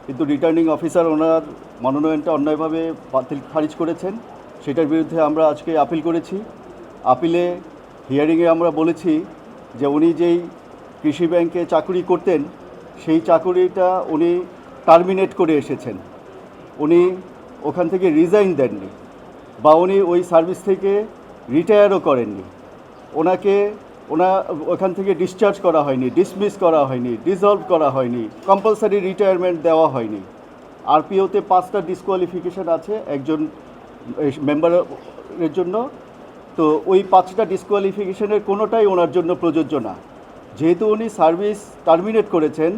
কিন্তু returning officer ওনার মনোনয়নটা অন্যায়ভাবে বাতিল খারিজ করেছেন। সেটার বিরুদ্ধে আমরা আজকে আপিল করেছি। আপিলে হিয়ারিংয়ে আমরা বলেছি যে উনি যেই কৃষি ব্যাংকে চাকুরি করতেন সেই চাকুরিটা উনি টার্মিনেট করে এসেছেন, উনি ওখান থেকে রিজাইন দেননি বা উনি ওই সার্ভিস থেকে রিটায়ারও করেননি। ওনাকে ওখান থেকে ডিসচার্জ করা হয়নি, ডিসমিস করা হয়নি, ডিসলভ করা হয়নি, কম্পালসারি রিটায়ারমেন্ট দেওয়া হয়নি। আরপিওতে 5টা ডিসকোয়ালিফিকেশান আছে একজন মেম্বারের জন্য। তো ওই 5টা ডিসকোয়ালিফিকেশনের কোনোটাই ওনার জন্য প্রযোজ্য না। যেহেতু উনি সার্ভিস টার্মিনেট করেছেন,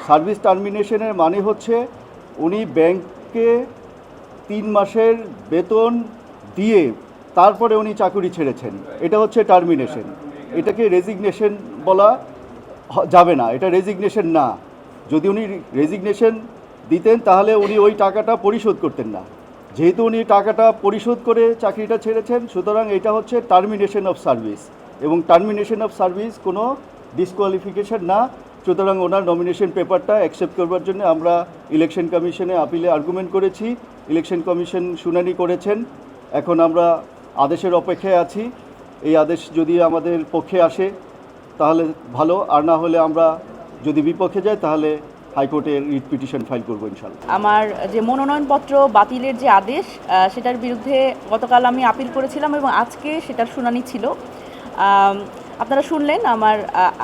সার্ভিস টার্মিনেশনের মানে হচ্ছে উনি ব্যাংককে 3 মাসের বেতন দিয়ে তারপরে উনি চাকুরি ছেড়েছেন, এটা হচ্ছে টার্মিনেশন। এটাকে রেজিগনেশন বলা যাবে না, এটা রেজিগনেশন না। যদি উনি রেজিগনেশন দিতেন তাহলে উনি ওই টাকাটা পরিশোধ করতেন না। যেহেতু উনি টাকাটা পরিশোধ করে চাকরিটা ছেড়েছেন, সুতরাং এটা হচ্ছে টার্মিনেশন অফ সার্ভিস, এবং টার্মিনেশন অফ সার্ভিস কোনো ডিসকোয়ালিফিকেশন না। সুতরাং ওনার নমিনেশন পেপারটা অ্যাকসেপ্ট করবার জন্য আমরা ইলেকশন কমিশনে আপিলে আর্গুমেন্ট করেছি। ইলেকশন কমিশন শুনানি করেছেন। এখন আমরা আদেশের অপেক্ষায় আছি। এই আদেশ যদি আমাদের পক্ষে আসে তাহলে ভালো, আর না হলে আমরা যদি বিপক্ষে যাই তাহলে হাইকোর্টে রিট পিটিশন ফাইল করবো ইনশাল্লাহ। আমার যে মনোনয়নপত্র বাতিলের যে আদেশ, সেটার বিরুদ্ধে গতকাল আমি আপিল করেছিলাম এবং আজকে সেটার শুনানি ছিল। আপনারা শুনলেন আমার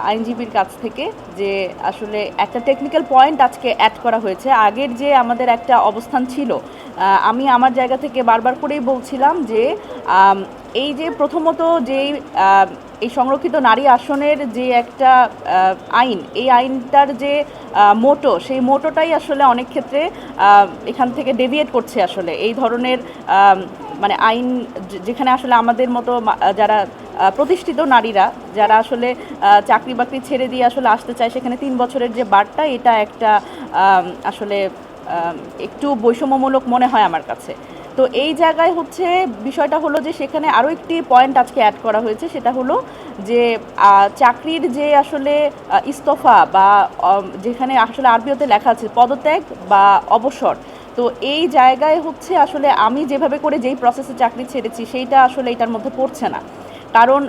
আইনজীবীর কাছ থেকে যে আসলে একটা টেকনিক্যাল পয়েন্ট আজকে অ্যাড করা হয়েছে। আগের যে আমাদের একটা অবস্থান ছিল, আমি আমার জায়গা থেকে বারবার করেই বলছিলাম যে এই যে প্রথমত যেই এই সংরক্ষিত নারী আসনের যে একটা আইন, এই আইনটার যে মোটো, সেই মোটোটাই আসলে অনেক ক্ষেত্রে এখান থেকে ডেভিয়েট করছে। আসলে এই ধরনের মানে আইন যেখানে আসলে আমাদের মতো যারা প্রতিষ্ঠিত নারীরা যারা আসলে চাকরি বাকরি ছেড়ে দিয়ে আসলে আসতে চায়, সেখানে 3 বছরের যে বারটা, এটা একটা আসলে একটু বৈষম্যমূলক মনে হয় আমার কাছে। তো এই জায়গায় হচ্ছে বিষয়টা হলো যে সেখানে আরও একটি পয়েন্ট আজকে অ্যাড করা হয়েছে, সেটা হলো যে চাকরির যে আসলে ইস্তফা বা যেখানে আসলে আরবিওতে লেখা আছে পদত্যাগ বা অবসর, তো এই জায়গায় হচ্ছে আসলে আমি যেভাবে করে যেই প্রসেসে চাকরি ছেড়েছি সেইটা আসলে এটার মধ্যে পড়ছে না। কারণ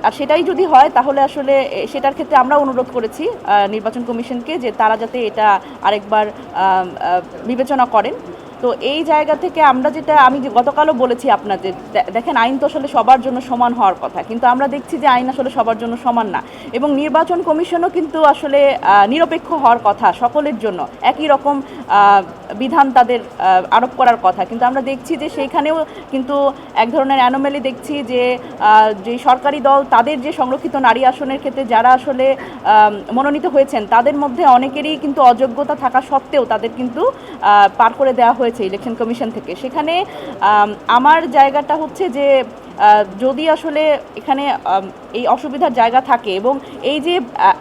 আর সেটাই যদি হয় তাহলে আসলে সেটার ক্ষেত্রে আমরা অনুরোধ করেছি নির্বাচন কমিশনকে যে তারা যাতে এটা আরেকবার বিবেচনা করেন। তো এই জায়গা থেকে আমরা যেটা আমি গতকালও বলেছি আপনাদের, দেখেন আইন তো আসলে সবার জন্য সমান হওয়ার কথা, কিন্তু আমরা দেখছি যে আইন আসলে সবার জন্য সমান না, এবং নির্বাচন কমিশনও কিন্তু আসলে নিরপেক্ষ হওয়ার কথা, সকলের জন্য একই রকম বিধান তাদের আরোপ করার কথা। কিন্তু আমরা দেখছি যে সেইখানেও কিন্তু এক ধরনের অ্যানোমালি দেখছি যে যে সরকারি দল তাদের যে সংরক্ষিত নারী আসনের ক্ষেত্রে যারা আসলে মনোনীত হয়েছেন তাদের মধ্যে অনেকেরই কিন্তু অযোগ্যতা থাকা সত্ত্বেও তাদের কিন্তু পার করে দেওয়া হয়েছে ইলেকশন কমিশন থেকে। সেখানে আমার জায়গাটা হচ্ছে যে যদি আসলে এখানে এই অসুবিধার জায়গা থাকে, এবং এই যে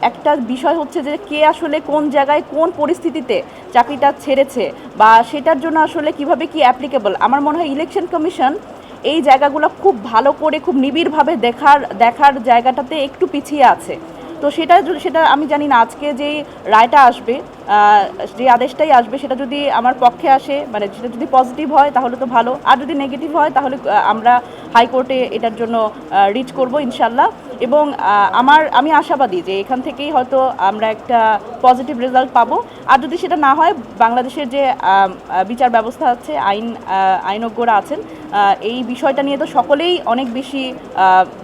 একটা বিষয় হচ্ছে যে কে আসলে কোন জায়গায় কোন পরিস্থিতিতে চাকরিটা ছেড়েছে বা সেটার জন্য আসলে কিভাবে কি অ্যাপ্লিকেবল, আমার মনে হয় ইলেকশন কমিশন এই জায়গাগুলো খুব ভালো করে খুব নিবিড়ভাবে দেখার জায়গাটাতে একটু পিছিয়ে আছে। তো সেটা আমি জানি না আজকে যেই রায়টা আসবে, যে আদেশটাই আসবে, সেটা যদি আমার পক্ষে আসে, মানে সেটা যদি পজিটিভ হয় তাহলে তো ভালো, আর যদি নেগেটিভ হয় তাহলে আমরা হাইকোর্টে এটার জন্য রিচ করব ইনশাল্লাহ। এবং আমি আশাবাদী যে এখান থেকেই হয়তো আমরা একটা পজিটিভ রেজাল্ট পাবো। আর যদি সেটা না হয়, বাংলাদেশের যে বিচার ব্যবস্থা আছে, আইনজ্ঞরা আছেন, এই বিষয়টা নিয়ে তো সকলেই অনেক বেশি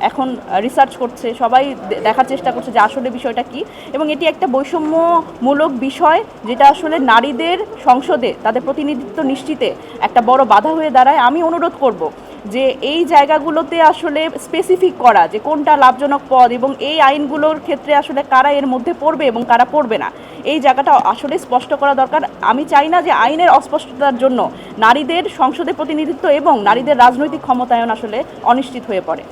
এখন রিসার্চ করছে, সবাই দেখার চেষ্টা করছে যে আসলে বিষয়টা কি, এবং এটি একটা বৈষম্যমূলক বিষয় যেটা আসলে নারীদের সংসদে তাদের প্রতিনিধিত্ব নিশ্চিতে একটা বড় বাধা হয়ে দাঁড়ায়। আমি অনুরোধ করব যে এই জায়গাগুলোতে আসলে স্পেসিফিক করা যে কোনটা লাভজনক পদ, এবং এই আইনগুলোর ক্ষেত্রে আসলে কারা এর মধ্যে পড়বে এবং কারা পড়বে না, এই জায়গাটা আসলে স্পষ্ট করা দরকার। আমি চাই না যে আইনের অস্পষ্টতার জন্য নারীদের সংসদে প্রতিনিধিত্ব এবং নারীদের রাজনৈতিক ক্ষমতায়ন আসলে অনিশ্চিত হয়ে পড়ে।